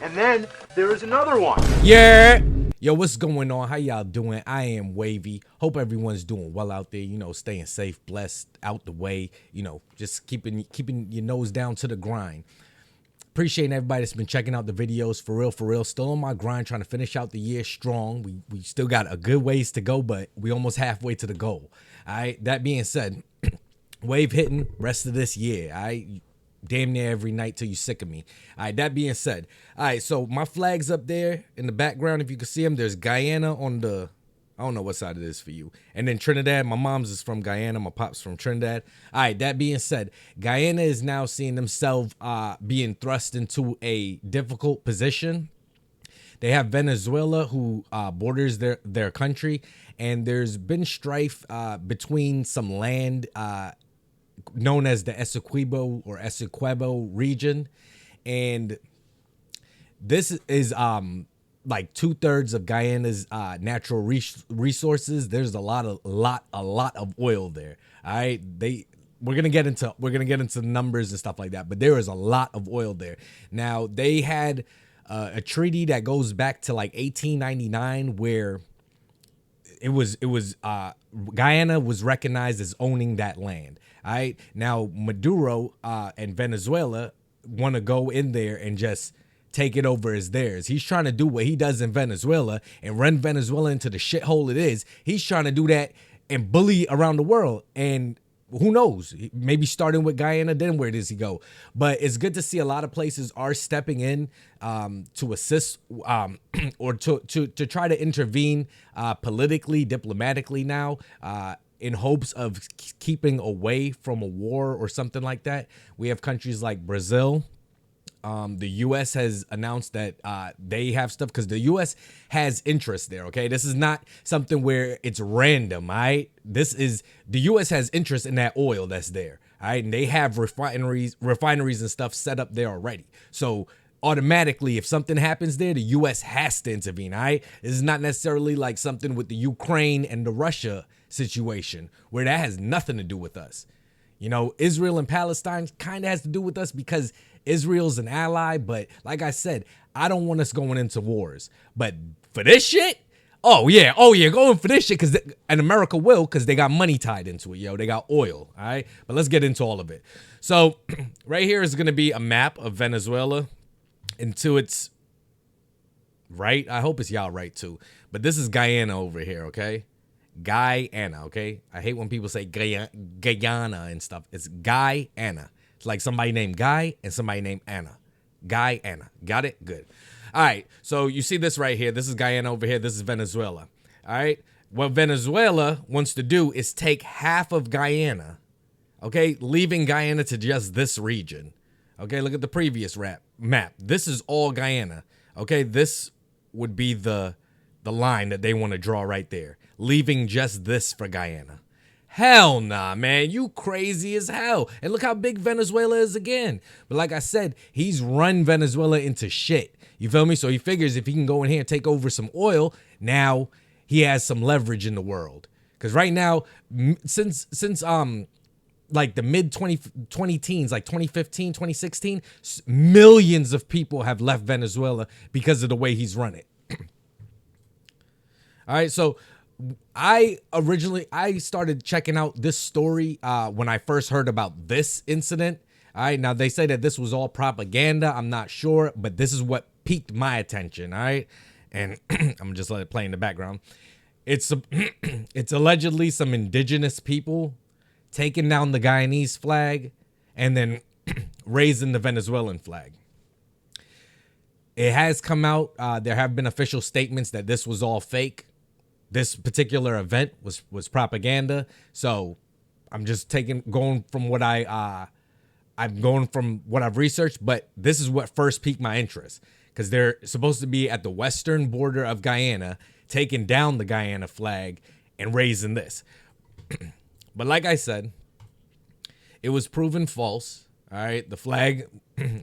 And then there is another one. Yeah. Yo, what's going on? How y'all doing? I am Wavy. Hope everyone's doing well out there. Staying safe, blessed, out the way. Just keeping your nose down to the grind. Appreciating everybody that's been checking out the videos. For real. Still on my grind, trying to finish out the year strong. We still got a good ways to go, but we almost halfway to the goal. All right. That being said, wave hitting rest of this year. All right. Damn near every night till you sick of me. All right, that being said. All right, so my flag's up there in the background. If you can see them, there's Guyana on the, I don't know what side it is for you. And then Trinidad, my mom's is from Guyana. My pop's from Trinidad. All right, that being said, Guyana is now seeing themselves being thrust into a difficult position. They have Venezuela, who borders their country, and there's been strife between some land known as the Essequibo region, and this is like 2/3 of Guyana's natural resources. There's a lot of oil there. All right, we're gonna get into numbers and stuff like that, but there is a lot of oil there. Now they had a treaty that goes back to like 1899 where it was Guyana was recognized as owning that land. All right. Now Maduro and Venezuela want to go in there and just take it over as theirs. He's trying to do what he does in Venezuela and run Venezuela into the shithole it is. He's trying to do that and bully around the world. And who knows? Maybe starting with Guyana, then where does he go? But it's good to see a lot of places are stepping in to assist or to try to intervene politically, diplomatically now, in hopes of keeping away from a war or something like that. We have countries like Brazil. The U.S. has announced that they have stuff because the U.S. has interest there, okay? This is not something where it's random, all right? The U.S. has interest in that oil that's there, all right? And they have refineries and stuff set up there already. So automatically, if something happens there, the U.S. has to intervene, all right? This is not necessarily like something with the Ukraine and the Russia situation where that has nothing to do with us. Israel and Palestine kind of has to do with us because Israel's an ally. But like I said, I don't want us going into wars. But for this shit, oh yeah, going for this shit and America will because they got money tied into it, yo. They got oil, all right? But let's get into all of it. So right here is going to be a map of Venezuela into its right. I hope it's y'all right too. But this is Guyana over here, okay? Guyana, okay? I hate when people say Guyana and stuff. It's Guyana. It's like somebody named Guy and somebody named Anna. Guyana. Got it? Good. All right. So you see this right here. This is Guyana over here. This is Venezuela. All right. What Venezuela wants to do is take half of Guyana, okay, leaving Guyana to just this region. Okay, look at the previous map. This is all Guyana. Okay, this would be the line that they want to draw right there, leaving just this for Guyana. Hell nah, man. You crazy as hell. And look how big Venezuela is again. But like I said, he's run Venezuela into shit. You feel me? So he figures if he can go in here and take over some oil, now he has some leverage in the world. Because right now, since like the mid 20 teens, like 2015, 2016, millions of people have left Venezuela because of the way he's run it. All right, so I started checking out this story when I first heard about this incident. All right, now they say that this was all propaganda. I'm not sure, but this is what piqued my attention. All right, and I'm gonna just let it play in the background. It's allegedly some indigenous people taking down the Guyanese flag and then raising the Venezuelan flag. It has come out. There have been official statements that this was all fake. This particular event was propaganda. So I'm just going from what I'm going from what I've researched, but this is what first piqued my interest because they're supposed to be at the western border of Guyana, taking down the Guyana flag and raising this. But like I said, it was proven false. All right, the flag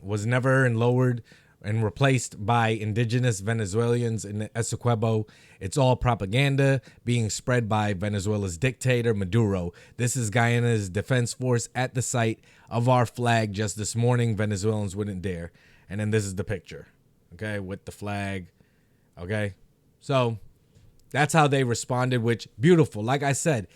was never lowered and replaced by indigenous Venezuelans in the Essequibo. It's all propaganda being spread by Venezuela's dictator, Maduro. This is Guyana's defense force at the site of our flag just this morning. Venezuelans wouldn't dare. And then this is the picture. okay, with the flag, okay? So that's how they responded, which beautiful. Like I said,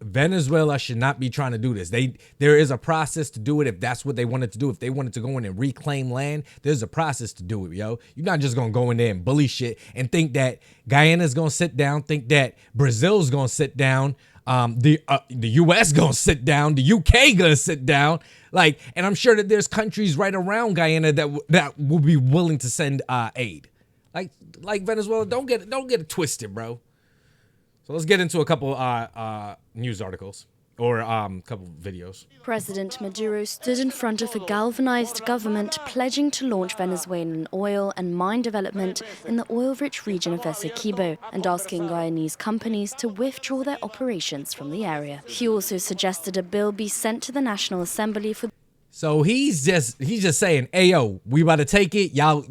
Venezuela should not be trying to do this. There is a process to do it if that's what they wanted to do. If they wanted to go in and reclaim land, there's a process to do it, yo. You're not just gonna go in there and bully shit and think that Guyana's gonna sit down, think that Brazil's gonna sit down, the US gonna sit down, the UK gonna sit down. Like, and I'm sure that there's countries right around Guyana that will be willing to send aid. Like Venezuela, don't get it twisted, bro. So let's get into a couple news articles or couple videos. President Maduro stood in front of a galvanized government pledging to launch Venezuelan oil and mine development in the oil-rich region of Essequibo and asking Guyanese companies to withdraw their operations from the area. He also suggested a bill be sent to the National Assembly for... So he's just saying, "Hey yo, we about to take it. Y'all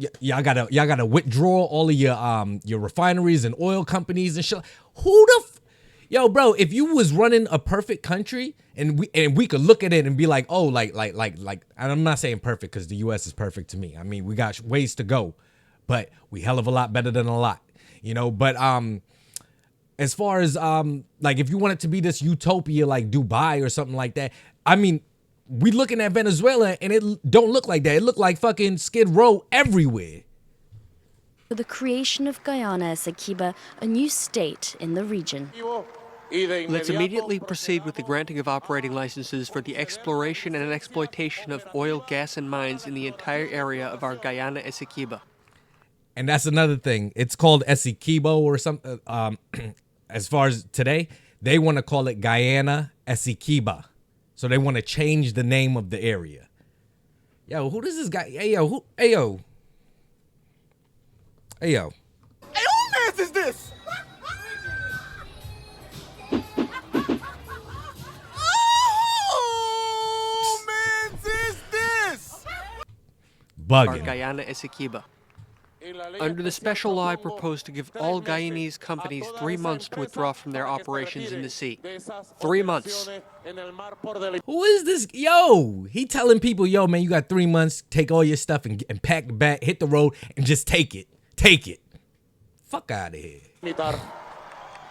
gotta withdraw all of your refineries and oil companies and shit." Yo, bro, if you was running a perfect country and we could look at it and be like, oh, like, and I'm not saying perfect because the U.S. is perfect to me. I mean, we got ways to go, but we hell of a lot better than a lot, you know. But as far as like if you want it to be this utopia like Dubai or something like that, I mean, we looking at Venezuela and it don't look like that. It look like fucking Skid Row everywhere. For the creation of Guyana Essequibo, a new state in the region. Let's immediately proceed with the granting of operating licenses for the exploration and exploitation of oil, gas, and mines in the entire area of our Guyana Essequibo. And that's another thing. It's called Essequibo or something. As far as today, they want to call it Guyana Essequibo. So they want to change the name of the area. Yo, who does this guy? Hey, yo. Hey, yo, who mans is this? Who mans is this? Bugging. Our Guyana Essequibo. Under the special law, I propose to give all Guyanese companies 3 months to withdraw from their operations in the sea. 3 months. Who is this? Yo, he telling people, yo, man, you got 3 months, take all your stuff and pack the bag, hit the road, and just take it. Take it. Fuck out of here.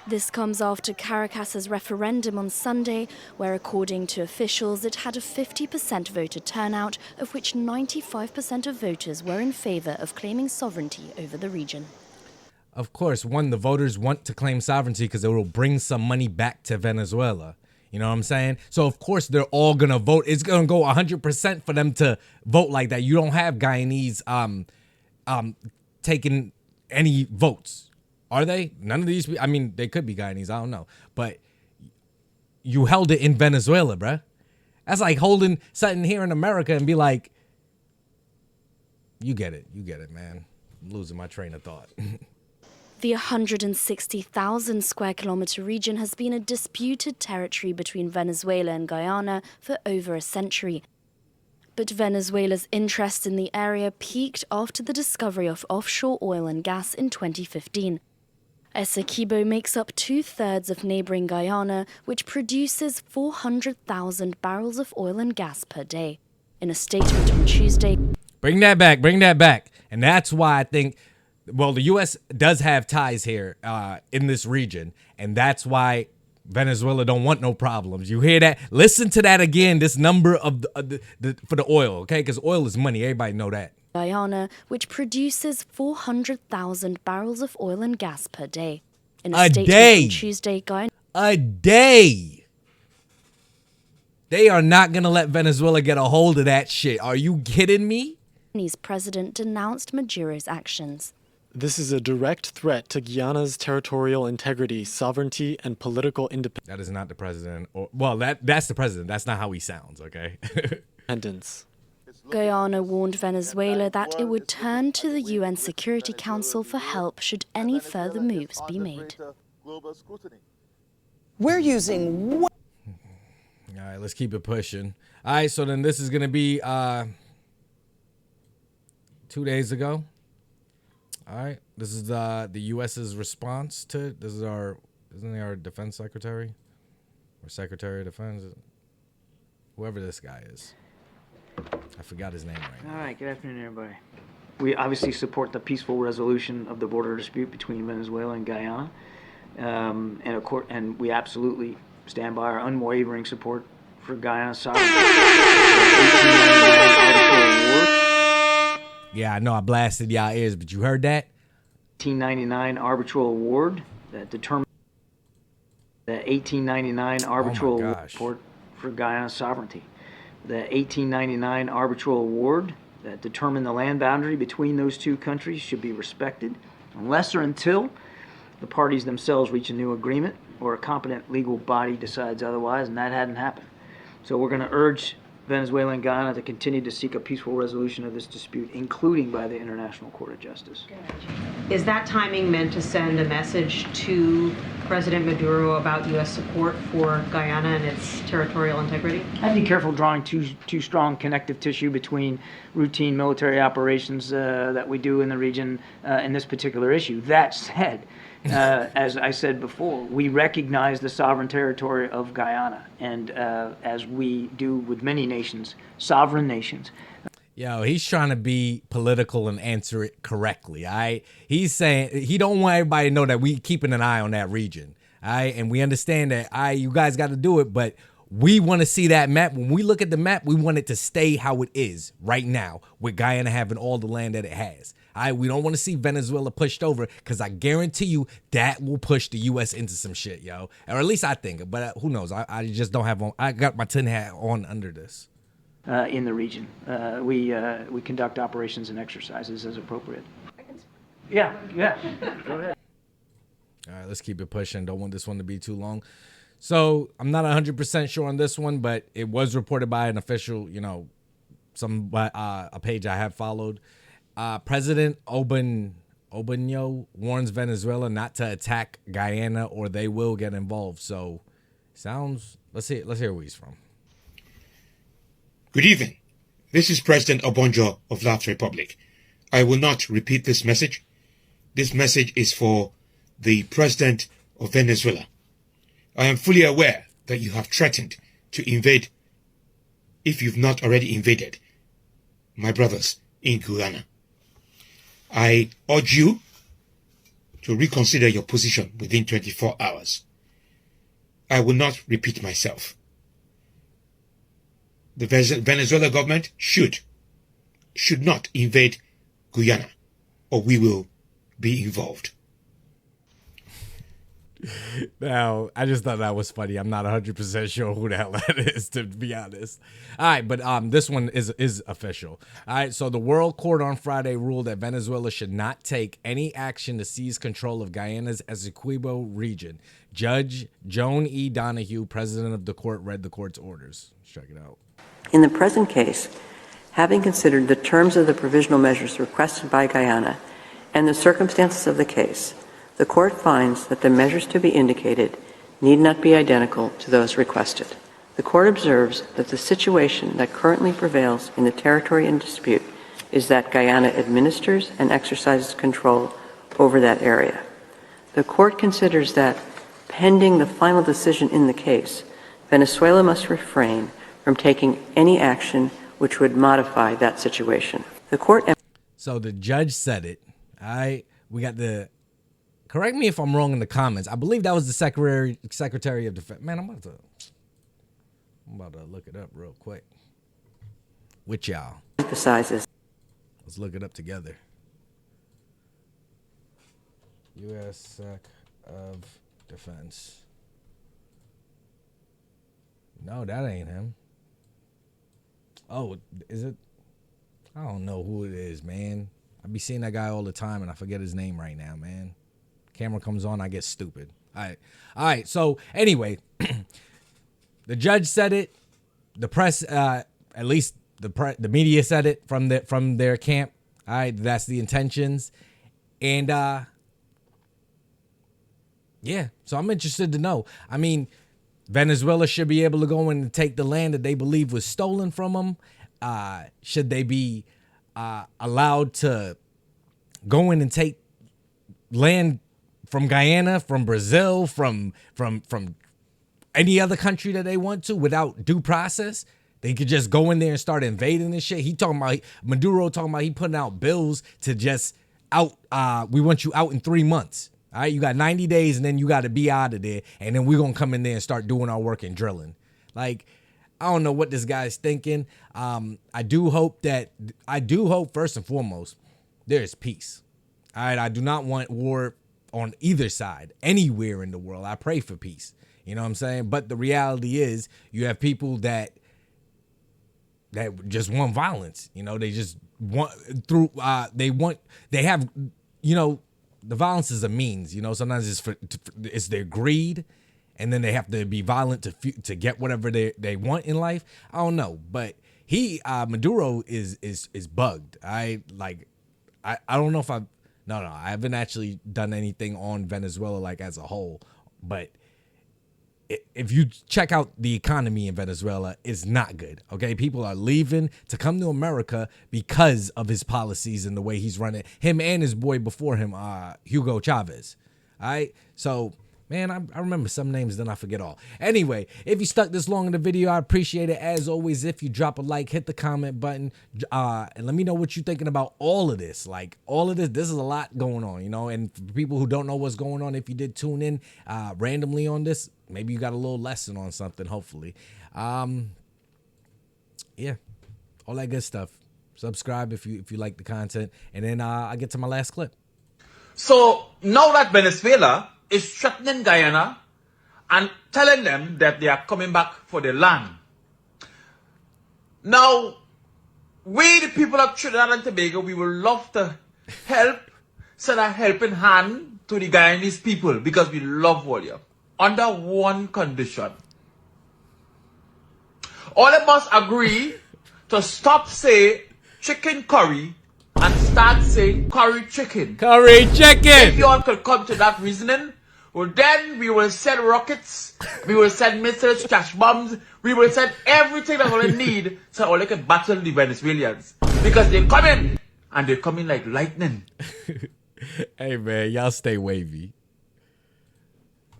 This comes after Caracas's referendum on Sunday, where according to officials it had a 50% voter turnout, of which 95% of voters were in favor of claiming sovereignty over the region. Of course, the voters want to claim sovereignty because it will bring some money back to Venezuela. You know what I'm saying? So, of course, they're all going to vote. It's going to go 100% for them to vote like that. You don't have Guyanese taking any votes. Are they? None of these. I mean, they could be Guyanese. I don't know. But you held it in Venezuela, bruh. That's like holding something here in America and be like, you get it. You get it, man. I'm losing my train of thought. The 160,000 square kilometer region has been a disputed territory between Venezuela and Guyana for over a century. But Venezuela's interest in the area peaked after the discovery of offshore oil and gas in 2015. Essequibo makes up 2/3 of neighboring Guyana, which produces 400,000 barrels of oil and gas per day. In a statement on Tuesday... Bring that back. And that's why I think, well, the U.S. does have ties here in this region, and that's why Venezuela don't want no problems. You hear that? Listen to that again, this number of the for the oil, okay? Because oil is money. Everybody know that. Guyana, which produces 400,000 barrels of oil and gas per day. In a statement day. on Tuesday, Guyana... A day. They are not going to let Venezuela get a hold of that shit. Are you kidding me? Guyanese president denounced Maduro's actions. This is a direct threat to Guyana's territorial integrity, sovereignty, and political independence. That is not the president. Well, that's the president. That's not how he sounds, okay? Guyana warned Venezuela that it would turn to the UN Security Council for help should any further moves be made. We're using... All right, let's keep it pushing. All right, so then this is going to be 2 days ago. All right, this is the U.S.'s response to, isn't he our defense secretary? Or secretary of defense? Whoever this guy is. I forgot his name right now. All right, good afternoon, everybody. We obviously support the peaceful resolution of the border dispute between Venezuela and Guyana, and we absolutely stand by our unwavering support for Guyana's sovereignty. Yeah, I know I blasted y'all ears, but you heard that? 1899 arbitral award that determined the 1899 arbitral award for Guyana's sovereignty. The 1899 arbitral award that determined the land boundary between those two countries should be respected unless or until the parties themselves reach a new agreement or a competent legal body decides otherwise, and that hadn't happened. So we're going to urge Venezuela and Guyana to continue to seek a peaceful resolution of this dispute, including by the International Court of Justice. Is that timing meant to send a message to President Maduro about U.S. support for Guyana and its territorial integrity? I'd be careful drawing too strong connective tissue between routine military operations that we do in the region and this particular issue. That said, as I said before, we recognize the sovereign territory of Guyana, and as we do with many nations, sovereign nations. Yo, he's trying to be political and answer it correctly. All right, he's saying he don't want everybody to know that we keeping an eye on that region. All right, and we understand that. All right, you guys got to do it, but we want to see that map. When we look at the map, we want it to stay how it is right now, with Guyana having all the land that it has. All right, we don't want to see Venezuela pushed over, because I guarantee you that will push the U.S. into some shit, yo. Or at least I think, but who knows? I just don't have on. I got my tin hat on under this. In the region, we conduct operations and exercises as appropriate. Yeah. Go ahead. All right, let's keep it pushing. Don't want this one to be too long. So I'm not 100% sure on this one, but it was reported by an official, a page I have followed. President Obanjo warns Venezuela not to attack Guyana or they will get involved. So let's hear where he's from. Good evening. This is President Obanjo of Laughter Republic. I will not repeat this message. This message is for the President of Venezuela. I am fully aware that you have threatened to invade, if you've not already invaded, my brothers in Guyana. I urge you to reconsider your position within 24 hours. I will not repeat myself. The Venezuela government should not invade Guyana, or we will be involved. Now, I just thought that was funny. I'm not 100% sure who the hell that is, to be honest. All right, but this one is official. All right, so the World Court on Friday ruled that Venezuela should not take any action to seize control of Guyana's Essequibo region. Judge Joan E. Donahue, president of the court, read the court's orders. Let's check it out. In the present case, having considered the terms of the provisional measures requested by Guyana and the circumstances of the case, the court finds that the measures to be indicated need not be identical to those requested. The court observes that the situation that currently prevails in the territory in dispute is that Guyana administers and exercises control over that area. The court considers that, pending the final decision in the case, Venezuela must refrain from taking any action which would modify that situation. The court. So the judge said it. All right, we got the. Correct me if I'm wrong in the comments. I believe that was the Secretary of Defense. Man, I'm about to look it up real quick. With y'all. Emphasizes. Let's look it up together. U.S. Sec of Defense. No, that ain't him. Oh, is it? I don't know who it is, man. I be seeing that guy all the time, and I forget his name right now, man. Camera comes on, I get stupid. All right. So anyway, the judge said it. The press, at least the media said it from their camp. All right, that's the intentions, and yeah. So I'm interested to know. I mean, Venezuela should be able to go in and take the land that they believe was stolen from them. Should they be allowed to go in and take land from Guyana, from Brazil, from any other country that they want to without due process? They could just go in there and start invading this shit. Maduro talking about he putting out bills to just we want you out in 3 months. All right, you got 90 days and then you got to be out of there. And then we're going to come in there and start doing our work and drilling. Like, I don't know what this guy's thinking. I do hope, first and foremost, there is peace. All right, I do not want war on either side, anywhere in the world. I pray for peace. You know what I'm saying? But the reality is you have people that just want violence. You know, they just want they have, you know, the violence is a means, you know, sometimes it's their greed, and then they have to be violent to get whatever they want in life. I don't know, but Maduro is bugged. I don't know if I haven't actually done anything on Venezuela like as a whole, but if you check out the economy in Venezuela, it's not good. Okay, people are leaving to come to America because of his policies and the way he's running. Him and his boy before him, Hugo Chavez. All right, so man, I remember some names, then I forget all. Anyway, if you stuck this long in the video, I appreciate it. As always, if you drop a like, hit the comment button, and let me know what you're thinking about all of this. Like, all of this is a lot going on, you know, and for people who don't know what's going on, if you did tune in randomly on this, maybe you got a little lesson on something, hopefully. Yeah, all that good stuff. Subscribe if you like the content, and then I get to my last clip. So now that Venezuela is threatening Guyana and telling them that they are coming back for the land. Now, we the people of Trinidad and Tobago, we would love to help, send a helping hand to the Guyanese people because we love all you. Under one condition. All of us agree to stop saying chicken curry and start saying curry chicken. Curry chicken! If you all could come to that reasoning, well then we will send rockets, we will send missiles, trash bombs, we will send everything that we need so all they can battle the Venezuelans. Because they're coming, and they're coming like lightning. Hey man, y'all stay wavy.